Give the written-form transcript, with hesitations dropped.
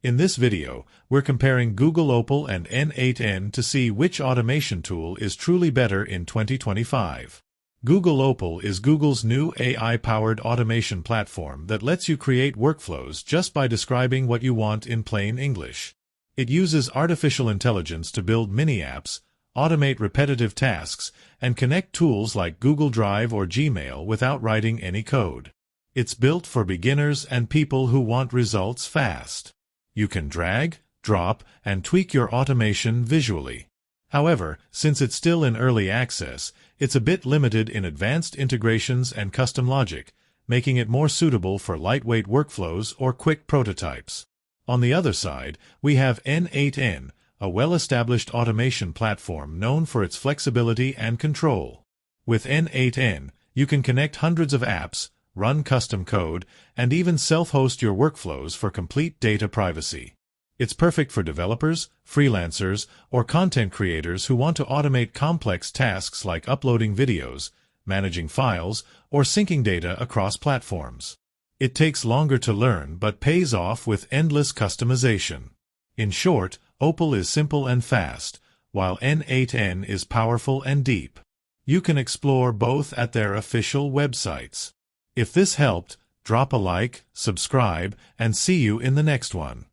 In this video, we're comparing Google Opal and n8n to see which automation tool is truly better in 2025. Google Opal is Google's new AI-powered automation platform that lets you create workflows just by describing what you want in plain English. It uses artificial intelligence to build mini-apps, automate repetitive tasks, and connect tools like Google Drive or Gmail without writing any code. It's built for beginners and people who want results fast. You can drag, drop, and tweak your automation visually. However, since it's still in early access, it's a bit limited in advanced integrations and custom logic, making it more suitable for lightweight workflows or quick prototypes. On the other side, we have n8n, a well-established automation platform known for its flexibility and control. With n8n, you can connect hundreds of apps, run custom code, and even self-host your workflows for complete data privacy. It's perfect for developers, freelancers, or content creators who want to automate complex tasks like uploading videos, managing files, or syncing data across platforms. It takes longer to learn but pays off with endless customization. In short, Opal is simple and fast, while n8n is powerful and deep. You can explore both at their official websites. If this helped, drop a like, subscribe, and see you in the next one.